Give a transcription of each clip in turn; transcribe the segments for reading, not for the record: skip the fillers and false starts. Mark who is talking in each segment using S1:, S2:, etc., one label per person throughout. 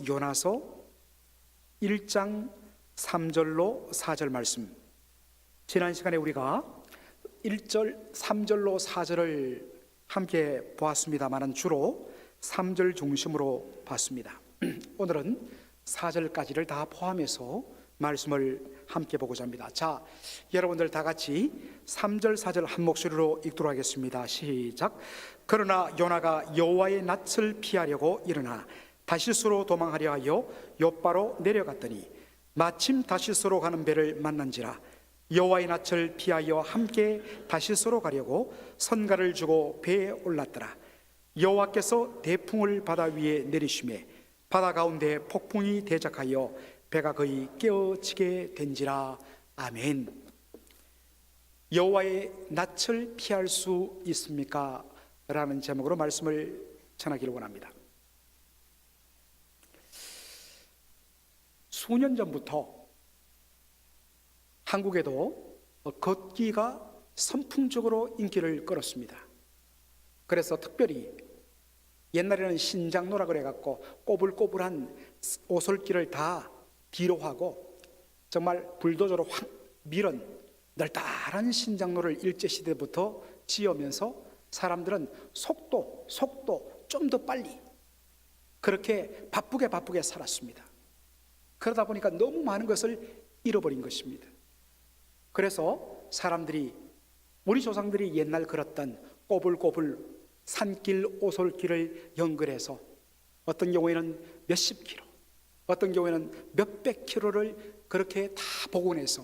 S1: 요나서 1장 3절로 4절 말씀, 지난 시간에 우리가 1절, 3절로 4절을 함께 보았습니다만 주로 3절 중심으로 봤습니다. 오늘은 4절까지를 다 포함해서 말씀을 함께 보고자 합니다. 자, 여러분들 다 같이 3절 4절 한 목소리로 읽도록 하겠습니다. 시작. 그러나 요나가 여호와의 낯을 피하려고 일어나 다시스로 도망하려 하여 욥바로 내려갔더니 마침 다시스로 가는 배를 만난지라. 여호와의 낯을 피하여 함께 다시스로 가려고 선가를 주고 배에 올랐더라. 여호와께서 대풍을 바다 위에 내리시매 바다 가운데 폭풍이 대작하여 배가 거의 깨어지게 된지라. 아멘. 여호와의 낯을 피할 수 있습니까? 라는 제목으로 말씀을 전하기를 원합니다. 수년 전부터 한국에도 걷기가 선풍적으로 인기를 끌었습니다. 그래서 특별히 옛날에는 신장로라 그래갖고 꼬불꼬불한 오솔길을 다 뒤로 하고 정말 불도저로 확 밀은 널따란 신장로를 일제시대부터 지으면서 사람들은 속도 좀 더 빨리 그렇게 바쁘게 살았습니다. 그러다 보니까 너무 많은 것을 잃어버린 것입니다. 그래서 사람들이, 우리 조상들이 옛날 걸었던 꼬불꼬불 산길 오솔길을 연결해서 어떤 경우에는 몇십 킬로, 어떤 경우에는 몇백 킬로를 그렇게 다 복원해서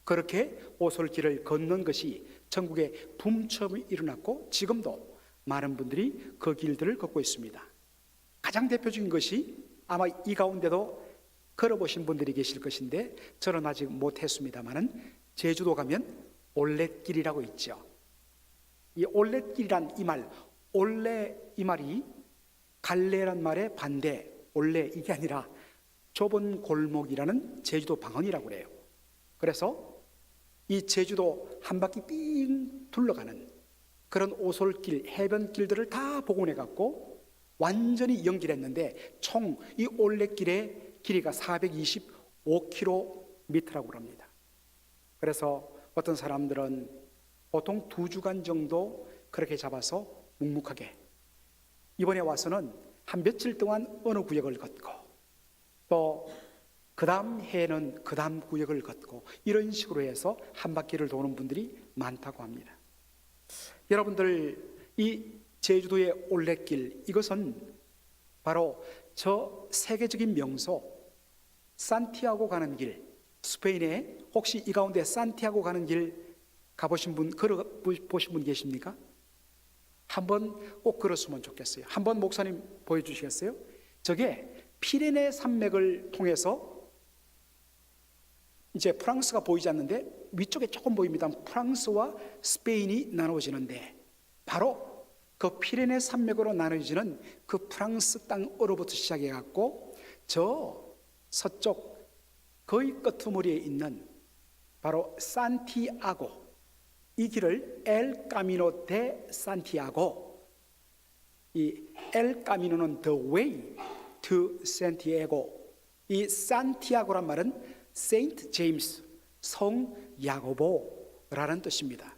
S1: 그렇게 오솔길을 걷는 것이 전국에 붐처럼 일어났고 지금도 많은 분들이 그 길들을 걷고 있습니다. 가장 대표적인 것이 아마 이 가운데도 걸어보신 분들이 계실 것인데 저는 아직 못했습니다만은 제주도 가면 올레길이라고 있죠. 이 올레길이란 이 말, 올레 이 말이 갈래란 말의 반대, 올레 이게 아니라 좁은 골목이라는 제주도 방언이라고 그래요. 그래서 이 제주도 한 바퀴 삥 둘러가는 그런 오솔길, 해변길들을 다 복원해 갖고 완전히 연결했는데 총 이 올레길의 길이가 425km라고 합니다. 그래서 어떤 사람들은 보통 2주간 정도 그렇게 잡아서 묵묵하게 이번에 와서는 한 며칠 동안 어느 구역을 걷고 또 그 다음 해에는 그 다음 구역을 걷고 이런 식으로 해서 한 바퀴를 도는 분들이 많다고 합니다. 여러분들, 이 제주도의 올레길, 이것은 바로 저 세계적인 명소 산티아고 가는 길, 스페인에 혹시 이 가운데 산티아고 가는 길 가보신 분, 걸어보신 분 계십니까? 한번 꼭 걸었으면 좋겠어요. 한번 목사님 보여주시겠어요? 저게 피레네 산맥을 통해서 이제 프랑스가 보이지 않는데 위쪽에 조금 보입니다. 프랑스와 스페인이 나눠지는데 바로 그 피레네 산맥으로 나눠지는 그 프랑스 땅으로부터 시작해 갖고 저 서쪽 거의 끄트머리에 있는 바로 산티아고, 이 길을 엘 까미노 데 산티아고, 이 엘 까미노는 the way to Santiago, 이 산티아고란 말은 세인트 제임스, 성 야고보라는 뜻입니다.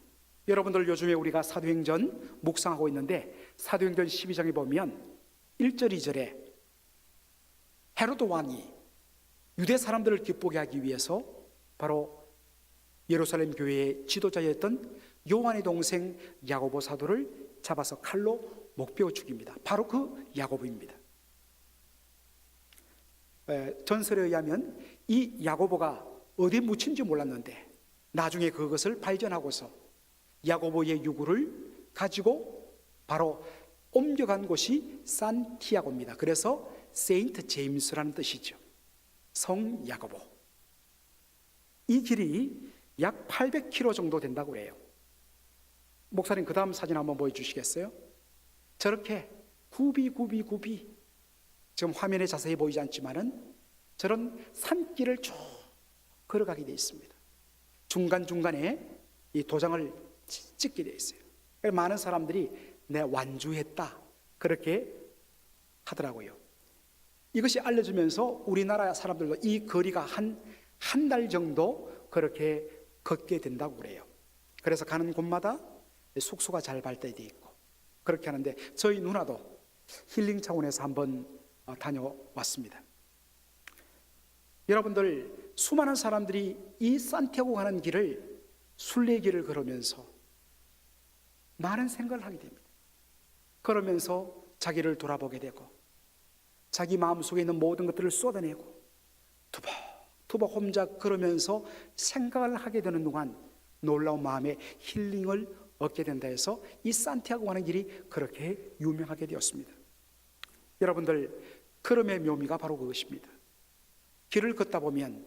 S1: 여러분들, 요즘에 우리가 사도행전 묵상하고 있는데 사도행전 12장에 보면 1절 2절에 헤로도 왕이 유대 사람들을 기쁘게 하기 위해서 바로 예루살렘 교회의 지도자였던 요한의 동생 야고보 사도를 잡아서 칼로 목베어 죽입니다. 바로 그 야고보입니다. 전설에 의하면 이 야고보가 어디에 묻힌지 몰랐는데 나중에 그것을 발견하고서 야고보의 유구를 가지고 바로 옮겨간 곳이 산티아고입니다. 그래서 세인트 제임스라는 뜻이죠. 성 야고보. 이 길이 약 800km 정도 된다고 해요. 목사님, 그 다음 사진 한번 보여주시겠어요? 저렇게 굽이 지금 화면에 자세히 보이지 않지만은 저런 산길을 쭉 걸어가게 되어 있습니다. 중간중간에 이 도장을 찍게 되어 있어요. 많은 사람들이 내 완주했다 그렇게 하더라고요. 이것이 알려지면서 우리나라 사람들도 이 거리가 한 달 정도 그렇게 걷게 된다고 그래요. 그래서 가는 곳마다 숙소가 잘 발달되어 있고 그렇게 하는데, 저희 누나도 힐링 차원에서 한번 다녀왔습니다. 여러분들, 수많은 사람들이 이 산티아고 가는 길을, 순례길을 걸으면서 많은 생각을 하게 됩니다. 그러면서 자기를 돌아보게 되고 자기 마음속에 있는 모든 것들을 쏟아내고 투벅투벅 혼자 걸으면서 생각을 하게 되는 동안 놀라운 마음의 힐링을 얻게 된다 해서 이 산티아고 가는 길이 그렇게 유명하게 되었습니다. 여러분들, 걸음의 묘미가 바로 그것입니다. 길을 걷다 보면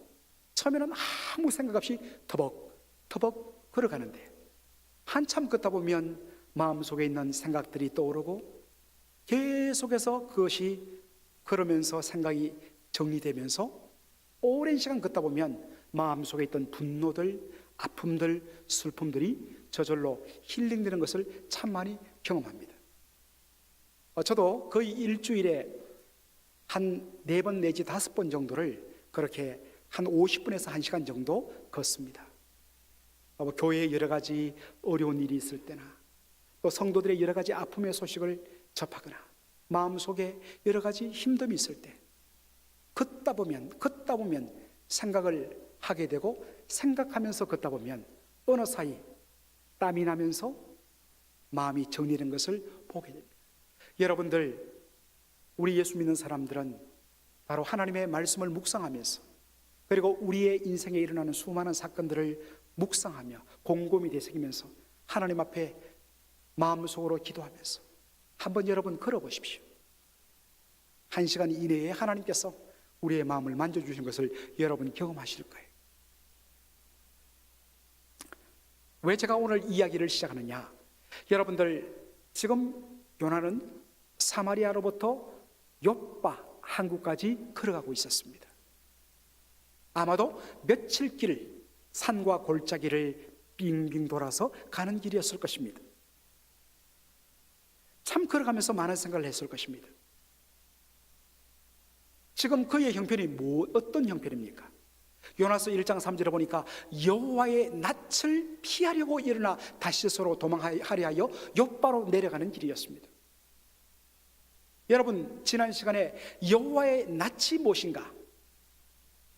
S1: 처음에는 아무 생각 없이 터벅터벅 걸어가는데 한참 걷다 보면 마음속에 있는 생각들이 떠오르고 계속해서 그것이 걸으면서 생각이 정리되면서 오랜 시간 걷다 보면 마음속에 있던 분노들, 아픔들, 슬픔들이 저절로 힐링되는 것을 참 많이 경험합니다. 저도 거의 일주일에 한 4번 내지 5번 정도를 그렇게 한 50분에서 1시간 정도 걷습니다. 교회에 여러 가지 어려운 일이 있을 때나 또 성도들의 여러 가지 아픔의 소식을 접하거나 마음속에 여러 가지 힘듦이 있을 때 걷다 보면 생각을 하게 되고 생각하면서 걷다 보면 어느 사이 땀이 나면서 마음이 정리된 것을 보게 됩니다. 여러분들, 우리 예수 믿는 사람들은 바로 하나님의 말씀을 묵상하면서 그리고 우리의 인생에 일어나는 수많은 사건들을 묵상하며 곰곰이 되새기면서 하나님 앞에 마음속으로 기도하면서 한번 여러분 걸어보십시오. 1시간 이내에 하나님께서 우리의 마음을 만져주신 것을 여러분 경험하실 거예요. 왜 제가 오늘 이야기를 시작하느냐? 여러분들, 지금 요나는 사마리아로부터 욥바 항구까지 걸어가고 있었습니다. 아마도 며칠 길, 산과 골짜기를 빙빙 돌아서 가는 길이었을 것입니다. 참 걸어가면서 많은 생각을 했을 것입니다. 지금 그의 형편이 어떤 형편입니까? 요나서 1장 3절에 보니까 여호와의 낯을 피하려고 일어나 다시스로 도망하려 하여 욥바로 내려가는 길이었습니다. 여러분, 지난 시간에 여호와의 낯이 무엇인가?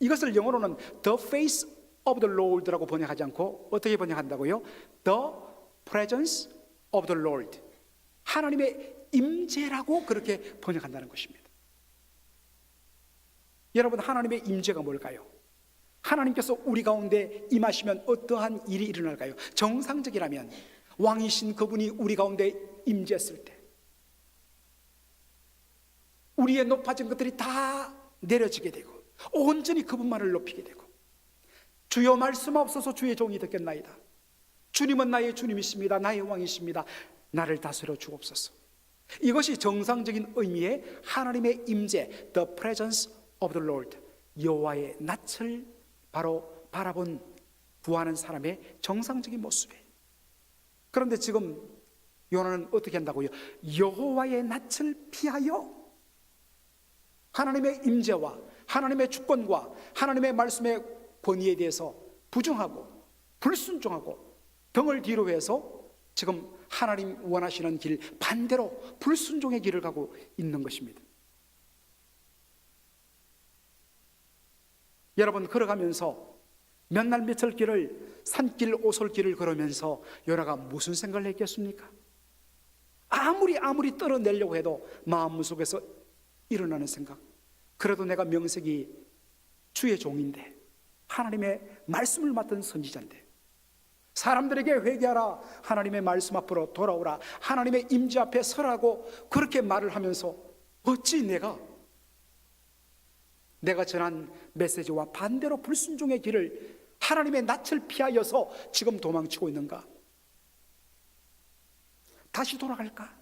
S1: 이것을 영어로는 The face of the Lord라고 번역하지 않고 어떻게 번역한다고요? The presence of the Lord, 하나님의 임재라고 그렇게 번역한다는 것입니다. 여러분, 하나님의 임재가 뭘까요? 하나님께서 우리 가운데 임하시면 어떠한 일이 일어날까요? 정상적이라면 왕이신 그분이 우리 가운데 임재했을 때 우리의 높아진 것들이 다 내려지게 되고 온전히 그분만을 높이게 되고, 주여 말씀하옵소서 주의 종이 듣겠나이다. 주님은 나의 주님이십니다. 나의 왕이십니다. 나를 다스려 주옵소서. 이것이 정상적인 의미의 하나님의 임재, The presence of the Lord, 여호와의 낯을 바로 바라본 구하는 사람의 정상적인 모습이에요. 그런데 지금 요나는 어떻게 한다고요? 여호와의 낯을 피하여 하나님의 임재와 하나님의 주권과 하나님의 말씀의 권위에 대해서 부정하고 불순종하고 등을 뒤로 해서 지금 하나님 원하시는 길 반대로 불순종의 길을 가고 있는 것입니다. 여러분, 걸어가면서 몇 날 며칠 길을, 산길 오솔길을 걸으면서 요나가 무슨 생각을 했겠습니까? 아무리 떨어내려고 해도 마음속에서 일어나는 생각, 그래도 내가 명색이 주의 종인데, 하나님의 말씀을 맡은 선지자인데, 사람들에게 회개하라, 하나님의 말씀 앞으로 돌아오라, 하나님의 임재 앞에 서라고 그렇게 말을 하면서 어찌 내가 전한 메시지와 반대로 불순종의 길을, 하나님의 낯을 피하여서 지금 도망치고 있는가? 다시 돌아갈까?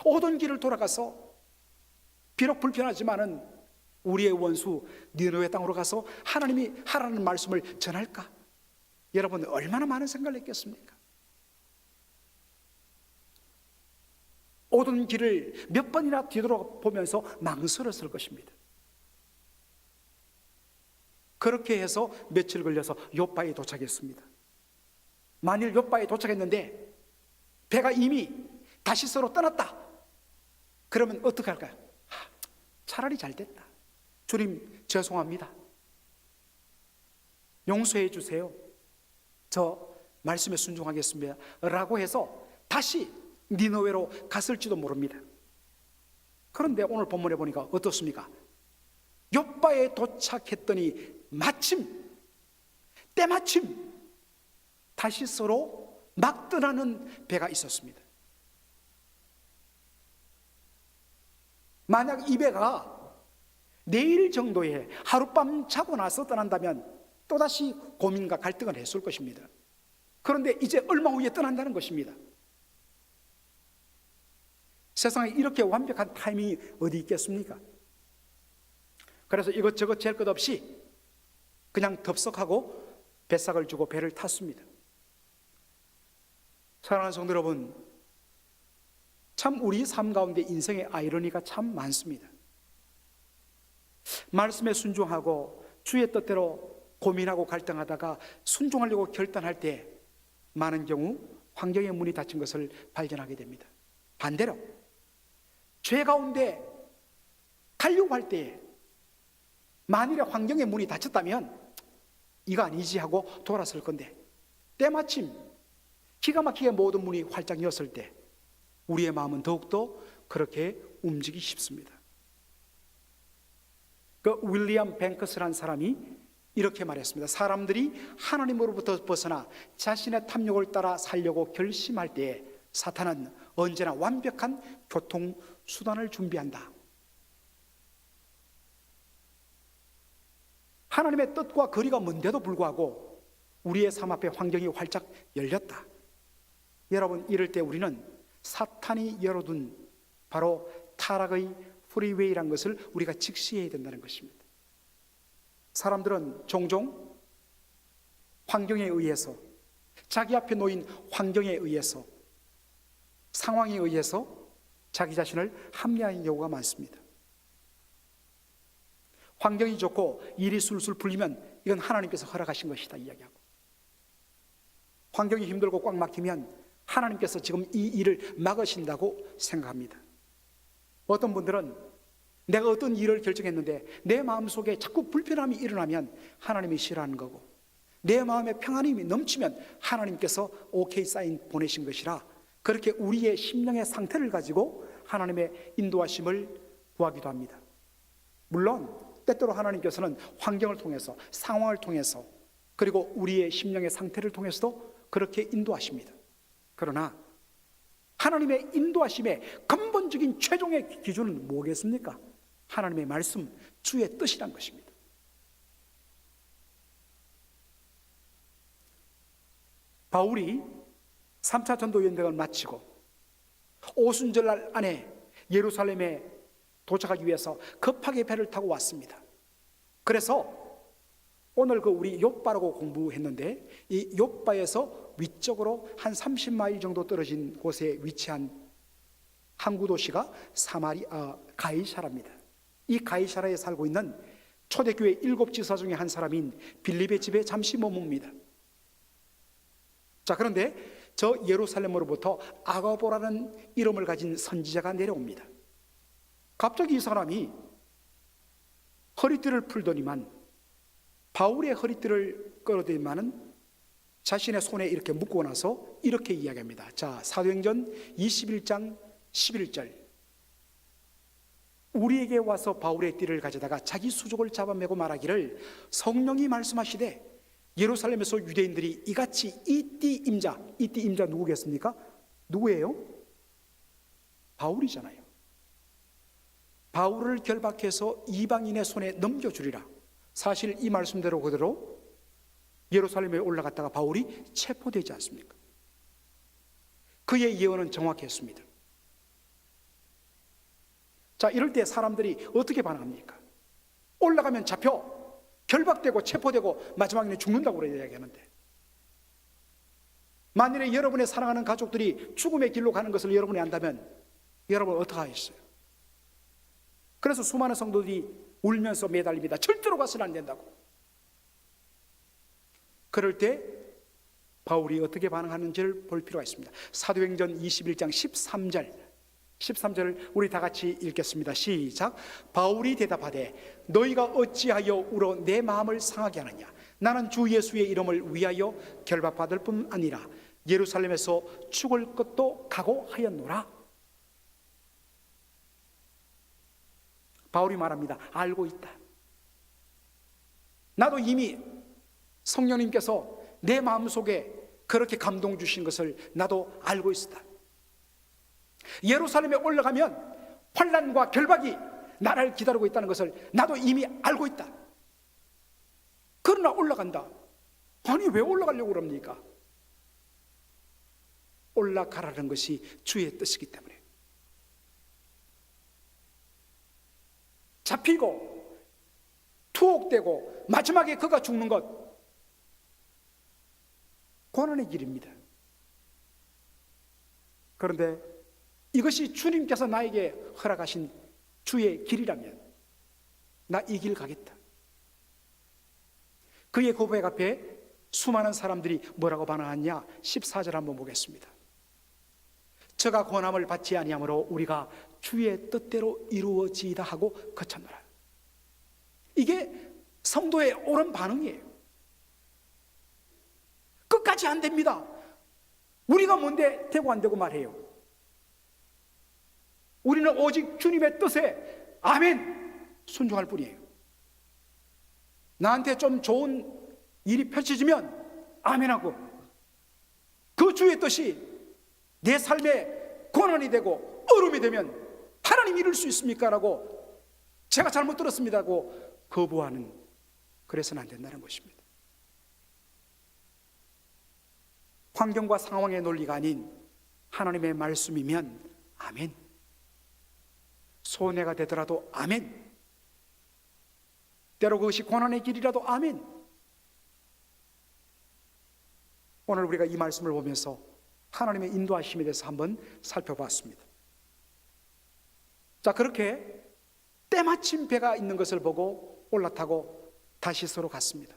S1: 오던 길을 돌아가서 비록 불편하지만은 우리의 원수 니느웨 땅으로 가서 하나님이 하라는 말씀을 전할까? 여러분, 얼마나 많은 생각을 했겠습니까? 오던 길을 몇 번이나 뒤돌아보면서 망설였을 것입니다. 그렇게 해서 며칠 걸려서 요바에 도착했습니다. 만일 요바에 도착했는데 배가 이미 다시스로 떠났다, 그러면 어떻게 할까요? 차라리 잘 됐다. 주님 죄송합니다, 용서해 주세요, 저 말씀에 순종하겠습니다 라고 해서 다시 니느웨로 갔을지도 모릅니다. 그런데 오늘 본문에 보니까 어떻습니까? 요바에 도착했더니 때마침 다시스로 막 떠나는 배가 있었습니다. 만약 이 배가 내일 정도에 하룻밤 자고 나서 떠난다면 또다시 고민과 갈등을 했을 것입니다. 그런데 이제 얼마 후에 떠난다는 것입니다. 세상에 이렇게 완벽한 타이밍이 어디 있겠습니까? 그래서 이것저것 잴 것 없이 그냥 덥석하고 뱃삭을 주고 배를 탔습니다. 사랑하는 성도 여러분, 참 우리 삶 가운데 인생의 아이러니가 참 많습니다. 말씀에 순종하고 주의 뜻대로 고민하고 갈등하다가 순종하려고 결단할 때 많은 경우 환경의 문이 닫힌 것을 발견하게 됩니다. 반대로 죄 가운데 가려고 할 때에 만일에 환경의 문이 닫혔다면 이거 아니지 하고 돌아설 건데, 때마침 기가 막히게 모든 문이 활짝 열었을 때 우리의 마음은 더욱더 그렇게 움직이기 쉽습니다. 그 윌리엄 뱅커스라는 사람이 이렇게 말했습니다. 사람들이 하나님으로부터 벗어나 자신의 탐욕을 따라 살려고 결심할 때에 사탄은 언제나 완벽한 교통수단을 준비한다. 하나님의 뜻과 거리가 먼데도 불구하고 우리의 삶 앞에 환경이 활짝 열렸다. 여러분, 이럴 때 우리는 사탄이 열어둔 바로 타락의 프리웨이란 것을 우리가 직시해야 된다는 것입니다. 사람들은 종종 환경에 의해서, 자기 앞에 놓인 환경에 의해서, 상황에 의해서 자기 자신을 합리화하는 경우가 많습니다. 환경이 좋고 일이 술술 풀리면 이건 하나님께서 허락하신 것이다 이야기하고, 환경이 힘들고 꽉 막히면 하나님께서 지금 이 일을 막으신다고 생각합니다. 어떤 분들은 내가 어떤 일을 결정했는데 내 마음속에 자꾸 불편함이 일어나면 하나님이 싫어하는 거고, 내 마음에 평안이 넘치면 하나님께서 오케이 사인 보내신 것이라, 그렇게 우리의 심령의 상태를 가지고 하나님의 인도하심을 구하기도 합니다. 물론 때때로 하나님께서는 환경을 통해서, 상황을 통해서, 그리고 우리의 심령의 상태를 통해서도 그렇게 인도하십니다. 그러나 하나님의 인도하심의 근본적인 최종의 기준은 뭐겠습니까? 하나님의 말씀, 주의 뜻이란 것입니다. 바울이 3차 전도 여행을 마치고 오순절날 안에 예루살렘에 도착하기 위해서 급하게 배를 타고 왔습니다. 그래서 오늘 우리 욥바라고 공부했는데, 이 욥바에서 위쪽으로 한 30마일 정도 떨어진 곳에 위치한 항구 도시가 가이사라입니다. 이 가이사라에 살고 있는 초대교회 7지사 중에 한 사람인 빌립의 집에 잠시 머뭅니다. 자, 그런데 저 예루살렘으로부터 아가보라는 이름을 가진 선지자가 내려옵니다. 갑자기 이 사람이 허리띠를 풀더니만, 바울의 허리띠를 끌어들이만은 자신의 손에 이렇게 묶고 나서 이렇게 이야기합니다. 자, 사도행전 21장 11절. 우리에게 와서 바울의 띠를 가져다가 자기 수족을 잡아매고 말하기를, 성령이 말씀하시되 예루살렘에서 유대인들이 이같이 이 띠 임자 누구겠습니까? 누구예요? 바울이잖아요. 바울을 결박해서 이방인의 손에 넘겨주리라. 사실 이 말씀대로 그대로 예루살렘에 올라갔다가 바울이 체포되지 않습니까? 그의 예언은 정확했습니다. 자, 이럴 때 사람들이 어떻게 반응합니까? 올라가면 잡혀 결박되고 체포되고 마지막에는 죽는다고 그래 이야기하는데, 만일에 여러분의 사랑하는 가족들이 죽음의 길로 가는 것을 여러분이 안다면 여러분 어떻게 하겠어요? 그래서 수많은 성도들이 울면서 매달립니다. 절대로 가서는 안 된다고. 그럴 때 바울이 어떻게 반응하는지를 볼 필요가 있습니다. 사도행전 21장 13절을 우리 다 같이 읽겠습니다. 시작. 바울이 대답하되 너희가 어찌하여 울어 내 마음을 상하게 하느냐. 나는 주 예수의 이름을 위하여 결박받을 뿐 아니라 예루살렘에서 죽을 것도 각오하였노라. 바울이 말합니다. 알고 있다. 나도 이미 성령님께서 내 마음속에 그렇게 감동 주신 것을 나도 알고 있었다. 예루살렘에 올라가면 환난과 결박이 나를 기다리고 있다는 것을 나도 이미 알고 있다. 그러나 올라간다. 아니 왜 올라가려고 그럽니까? 올라가라는 것이 주의 뜻이기 때문에. 잡히고 투옥되고 마지막에 그가 죽는 것, 고난의 길입니다. 그런데 이것이 주님께서 나에게 허락하신 주의 길이라면 나 이 길 가겠다. 그의 고백 앞에 수많은 사람들이 뭐라고 반응하냐? 14절 한번 보겠습니다. 저가 고난을 받지 아니하므로 우리가 주의 뜻대로 이루어지이다 하고 거쳤노라. 이게 성도의 옳은 반응이에요. 끝까지 안 됩니다. 우리가 뭔데 되고 안 되고 말해요. 우리는 오직 주님의 뜻에 아멘 순종할 뿐이에요. 나한테 좀 좋은 일이 펼쳐지면 아멘하고, 그 주의 뜻이 내 삶에 고난이 되고 어려움이 되면 하나님 이룰 수 있습니까? 라고 제가 잘못 들었습니다고 거부하는, 그래서는 안 된다는 것입니다. 환경과 상황의 논리가 아닌 하나님의 말씀이면 아멘. 손해가 되더라도 아멘. 때로 그것이 고난의 길이라도 아멘. 오늘 우리가 이 말씀을 보면서 하나님의 인도하심에 대해서 한번 살펴봤습니다. 자, 그렇게 때마침 배가 있는 것을 보고 올라타고 다시스로 갔습니다.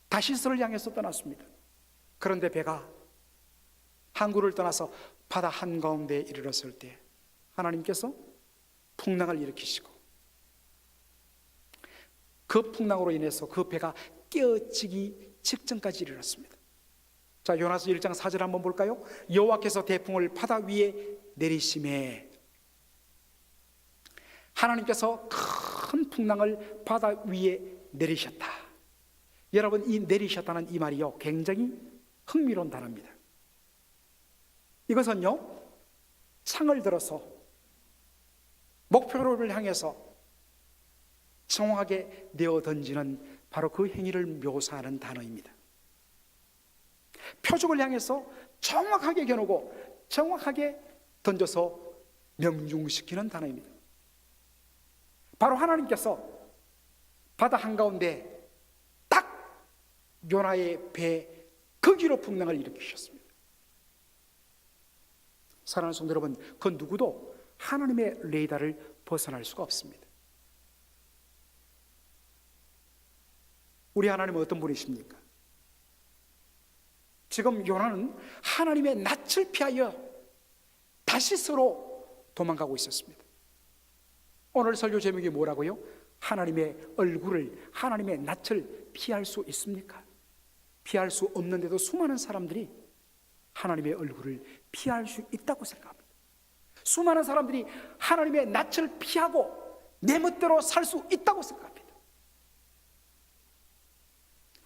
S1: 다시스를 향해서 떠났습니다. 그런데 배가 항구를 떠나서 바다 한가운데에 이르렀을 때 하나님께서 풍랑을 일으키시고, 그 풍랑으로 인해서 그 배가 깨어지기 직전까지 이르렀습니다. 자, 요나서 1장 4절 한번 볼까요? 여호와께서 태풍을 바다 위에 내리심에, 하나님께서 큰 풍랑을 바다 위에 내리셨다. 여러분, 이 내리셨다는 이 말이요, 굉장히 흥미로운 단어입니다. 이것은요, 창을 들어서 목표를 향해서 정확하게 내어 던지는 바로 그 행위를 묘사하는 단어입니다. 표적을 향해서 정확하게 겨누고 정확하게 던져서 명중시키는 단어입니다. 바로 하나님께서 바다 한가운데 딱 요나의 배 거기로 풍랑을 일으키셨습니다. 사랑하는 성도 여러분, 그 누구도 하나님의 레이더를 벗어날 수가 없습니다. 우리 하나님은 어떤 분이십니까? 지금 요나는 하나님의 낯을 피하여 다시스로 도망가고 있었습니다. 오늘 설교 제목이 뭐라고요? 하나님의 얼굴을, 하나님의 낯을 피할 수 있습니까? 피할 수 없는데도 수많은 사람들이 하나님의 얼굴을 피할 수 있다고 생각합니다. 수많은 사람들이 하나님의 낯을 피하고 내 멋대로 살 수 있다고 생각합니다.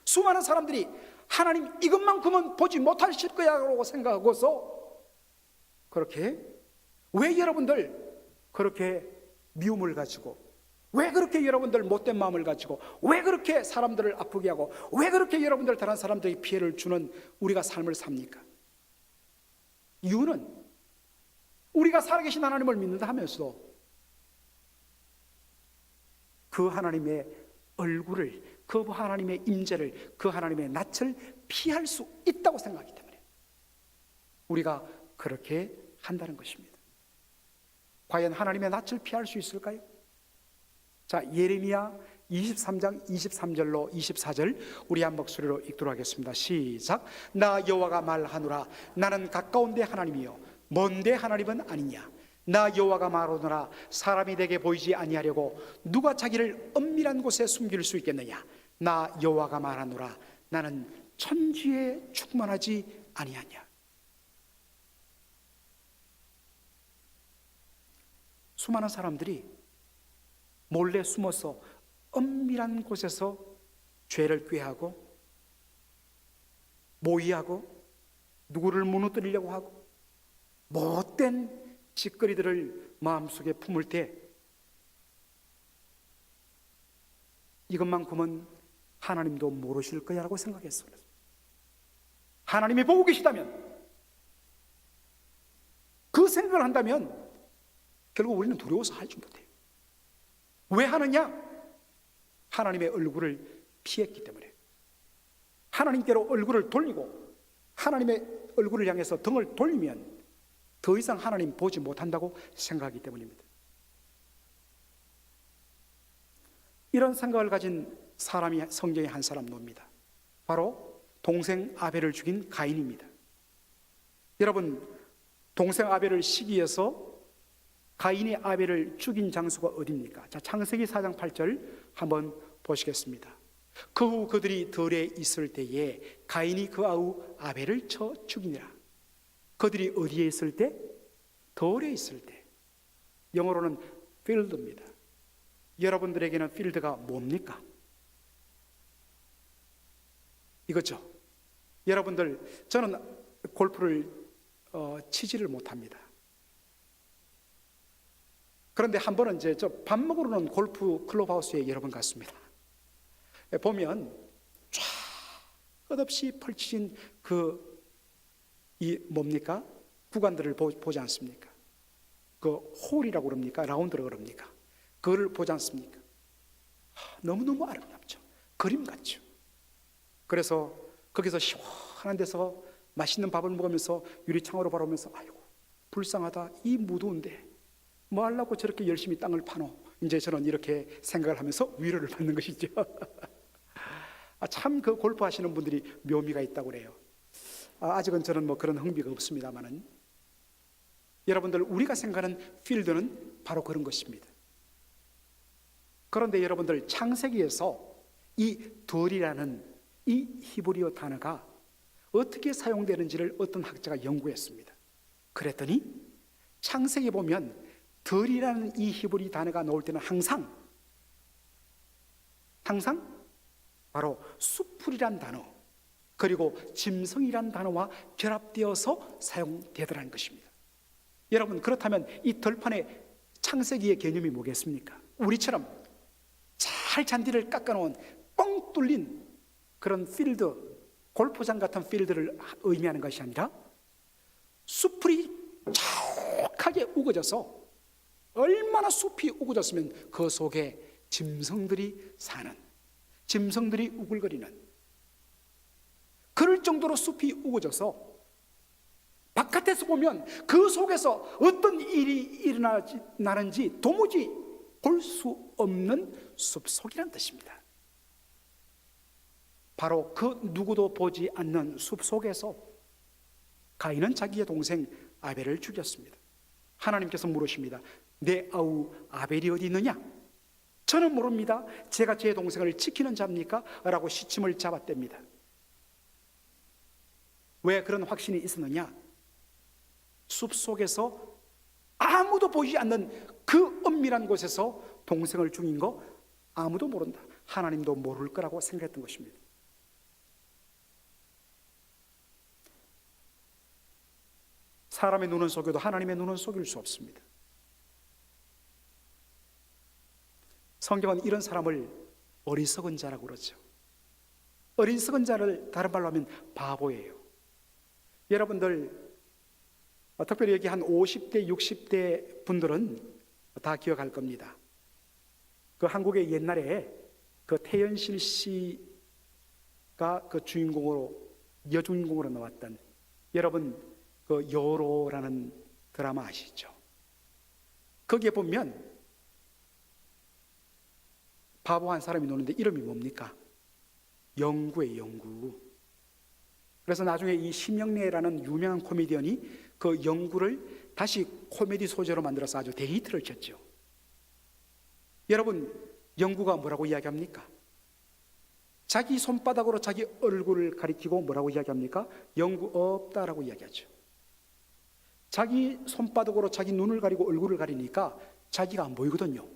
S1: 수많은 사람들이 하나님 이것만큼은 보지 못하실 거야 라고 생각하고서 그렇게, 왜 여러분들 그렇게 미움을 가지고, 왜 그렇게 여러분들 못된 마음을 가지고, 왜 그렇게 사람들을 아프게 하고, 왜 그렇게 여러분들 다른 사람들에게 피해를 주는 우리가 삶을 삽니까? 이유는 우리가 살아계신 하나님을 믿는다 하면서 그 하나님의 얼굴을, 그 하나님의 임재를, 그 하나님의 낯을 피할 수 있다고 생각하기 때문에 우리가 그렇게 한다는 것입니다. 과연 하나님의 낯을 피할 수 있을까요? 자, 예레미야 23장 23절로 24절 우리 한 목소리로 읽도록 하겠습니다. 시작. 나 여호와가 말하노라. 나는 가까운 데 하나님이요 먼 데 하나님은 아니냐. 나 여호와가 말하노라. 사람이 내게 보이지 아니하려고 누가 자기를 은밀한 곳에 숨길 수 있겠느냐. 나 여호와가 말하노라. 나는 천지에 충만하지 아니하냐. 수많은 사람들이 몰래 숨어서 은밀한 곳에서 죄를 꾀하고 모의하고 누구를 무너뜨리려고 하고 못된 짓거리들을 마음속에 품을 때 이것만큼은 하나님도 모르실 거야라고 생각했어요. 하나님이 보고 계시다면, 그 생각을 한다면 결국 우리는 두려워서 하지 못해요. 왜 하느냐? 하나님의 얼굴을 피했기 때문에. 하나님께로 얼굴을 돌리고 하나님의 얼굴을 향해서 등을 돌리면 더 이상 하나님 보지 못한다고 생각하기 때문입니다. 이런 생각을 가진 사람이 성경에 한 사람 나옵니다. 바로 동생 아벨을 죽인 가인입니다. 여러분, 동생 아벨을 시기해서 가인이 아벨을 죽인 장소가 어디입니까? 자, 창세기 4장 8절 한번 보시겠습니다. 그 후 그들이 들에 있을 때에 가인이 그 아우 아벨을 쳐 죽이니라. 그들이 어디에 있을 때? 들에 있을 때. 영어로는 field입니다. 여러분들에게는 필드가 뭡니까? 이거죠. 여러분들, 저는 골프를 치지를 못합니다. 그런데 한 번은 이제 저 밥 먹으러 오는 골프 클럽하우스에 여러 번 갔습니다. 보면 쫙 끝없이 펼쳐진 이 뭡니까? 구간들을 보지 않습니까? 그 홀이라고 그럽니까? 라운드라고 그럽니까? 그걸 보지 않습니까? 너무너무 아름답죠. 그림 같죠. 그래서 거기서 시원한 데서 맛있는 밥을 먹으면서 유리창으로 바라보면서 아이고 불쌍하다, 이 무더운데 뭐 하려고 저렇게 열심히 땅을 파노. 이제 저는 이렇게 생각을 하면서 위로를 받는 것이죠. 참 그 골프 하시는 분들이 묘미가 있다고 그래요. 아직은 저는 뭐 그런 흥미가 없습니다만은, 여러분들, 우리가 생각하는 필드는 바로 그런 것입니다. 그런데 여러분들, 창세기에서 이 덜이라는 이 히브리어 단어가 어떻게 사용되는지를 어떤 학자가 연구했습니다. 그랬더니 창세기 보면 덜이라는 이 히브리 단어가 나올 때는 항상 바로 수풀이란 단어 그리고 짐승이란 단어와 결합되어서 사용되더라는 것입니다. 여러분, 그렇다면 이 덜판의 창세기의 개념이 뭐겠습니까? 우리처럼 잘 잔디를 깎아놓은 뻥 뚫린 그런 필드, 골프장 같은 필드를 의미하는 것이 아니라 수풀이 촉하게 우거져서, 얼마나 숲이 우거졌으면 그 속에 짐승들이 사는, 짐승들이 우글거리는, 그럴 정도로 숲이 우거져서 바깥에서 보면 그 속에서 어떤 일이 일어나는지 도무지 볼 수 없는 숲속이란 뜻입니다. 바로 그 누구도 보지 않는 숲속에서 가인은 자기의 동생 아벨을 죽였습니다. 하나님께서 물으십니다. 내 아우 아벨이 어디 있느냐? 저는 모릅니다. 제가 제 동생을 지키는 자입니까? 라고 시침을 잡았답니다. 왜 그런 확신이 있었느냐? 숲속에서 아무도 보이지 않는 그 은밀한 곳에서 동생을 죽인 거 아무도 모른다, 하나님도 모를 거라고 생각했던 것입니다. 사람의 눈은 속여도 하나님의 눈은 속일 수 없습니다. 성경은 이런 사람을 어리석은 자라고 그러죠. 어리석은 자를 다른 말로 하면 바보예요. 여러분들, 특별히 여기 한 50대 60대 분들은 다 기억할 겁니다. 그 한국의 옛날에 그 태연실 씨가 그 여주인공으로 나왔던, 여러분 그 여로라는 드라마 아시죠? 거기에 보면 바보 한 사람이 노는데 이름이 뭡니까? 영구예요, 영구. 그래서 나중에 이 심영래라는 유명한 코미디언이 그 영구를 다시 코미디 소재로 만들어서 아주 데이트를 쳤죠. 여러분, 영구가 뭐라고 이야기합니까? 자기 손바닥으로 자기 얼굴을 가리키고 뭐라고 이야기합니까? 영구 없다라고 이야기하죠. 자기 손바닥으로 자기 눈을 가리고 얼굴을 가리니까 자기가 안 보이거든요.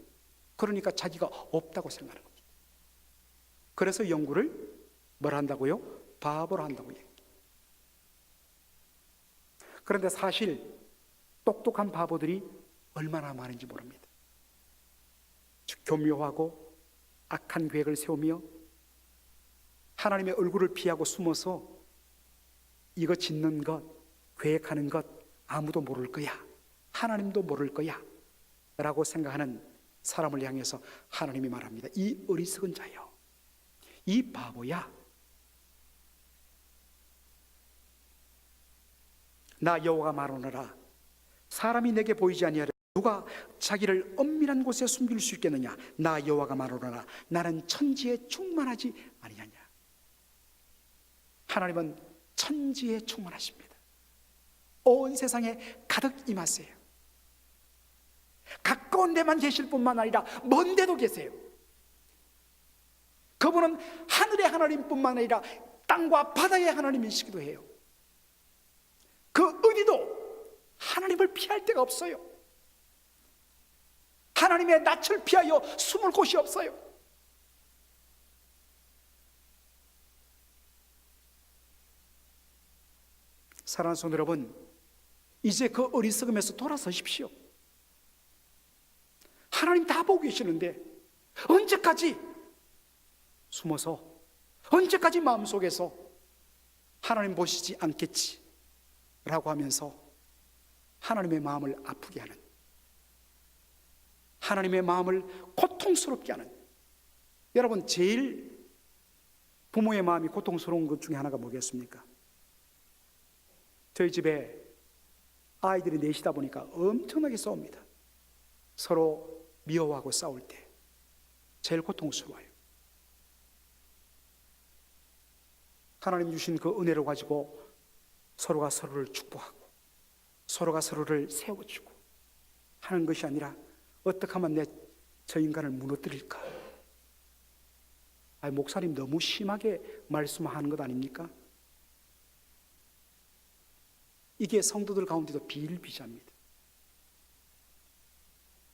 S1: 그러니까 자기가 없다고 생각하는 겁니다. 그래서 영구를 뭐라 한다고요? 바보로 한다고 얘기해요. 그런데 사실 똑똑한 바보들이 얼마나 많은지 모릅니다. 교묘하고 악한 계획을 세우며 하나님의 얼굴을 피하고 숨어서 이거 짓는 것, 계획하는 것 아무도 모를 거야, 하나님도 모를 거야 라고 생각하는 사람을 향해서 하나님이 말합니다. 이 어리석은 자여, 이 바보야, 나 여호와가 말하노라. 사람이 내게 보이지 아니하려 누가 자기를 엄밀한 곳에 숨길 수 있겠느냐? 나 여호와가 말하노라. 나는 천지에 충만하지 아니하냐. 하나님은 천지에 충만하십니다. 온 세상에 가득 임하세요. 가까운 데만 계실 뿐만 아니라 먼 데도 계세요. 그분은 하늘의 하나님뿐만 아니라 땅과 바다의 하나님이시기도 해요. 그 어디도 하나님을 피할 데가 없어요. 하나님의 낯을 피하여 숨을 곳이 없어요. 사랑하는 성도 여러분, 이제 그 어리석음에서 돌아서십시오. 하나님 다 보고 계시는데 언제까지 숨어서, 언제까지 마음속에서 하나님 보시지 않겠지 라고 하면서 하나님의 마음을 아프게 하는, 하나님의 마음을 고통스럽게 하는, 여러분 제일 부모의 마음이 고통스러운 것 중에 하나가 뭐겠습니까? 저희 집에 아이들이 넷이다 보니까 엄청나게 싸웁니다. 서로 미워하고 싸울 때 제일 고통스러워요. 하나님 주신 그 은혜를 가지고 서로가 서로를 축복하고 서로가 서로를 세워주고 하는 것이 아니라 어떻게 하면 저 인간을 무너뜨릴까? 목사님 너무 심하게 말씀하는 것 아닙니까? 이게 성도들 가운데도 비일비재합니다.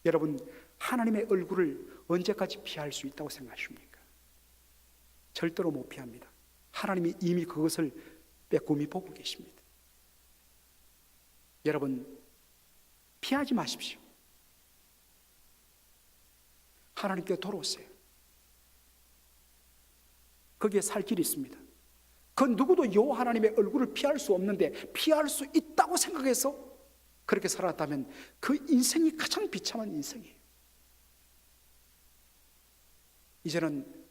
S1: 여러분, 하나님의 얼굴을 언제까지 피할 수 있다고 생각하십니까? 절대로 못 피합니다. 하나님이 이미 그것을 빼꼼히 보고 계십니다. 여러분, 피하지 마십시오. 하나님께 돌아오세요. 거기에 살 길이 있습니다. 그 누구도 여호와 하나님의 얼굴을 피할 수 없는데 피할 수 있다고 생각해서 그렇게 살았다면 그 인생이 가장 비참한 인생이에요. 이제는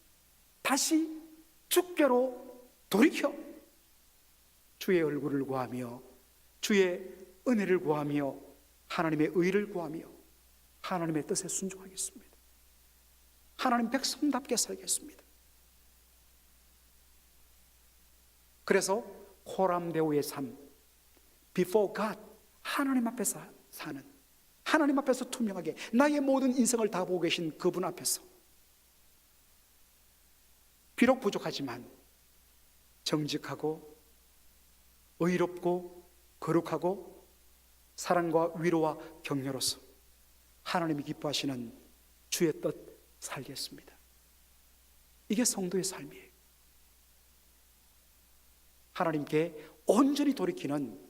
S1: 다시 주께로 돌이켜 주의 얼굴을 구하며 주의 은혜를 구하며 하나님의 의를 구하며 하나님의 뜻에 순종하겠습니다. 하나님 백성답게 살겠습니다. 그래서 호람데오의 삶, before God, 하나님 앞에서 사는, 하나님 앞에서 투명하게 나의 모든 인생을 다 보고 계신 그분 앞에서 비록 부족하지만 정직하고 의롭고 거룩하고 사랑과 위로와 격려로서 하나님이 기뻐하시는 주의 뜻 살겠습니다. 이게 성도의 삶이에요. 하나님께 온전히 돌이키는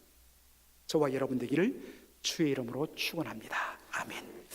S1: 저와 여러분 되기를 주의 이름으로 축원합니다. 아멘.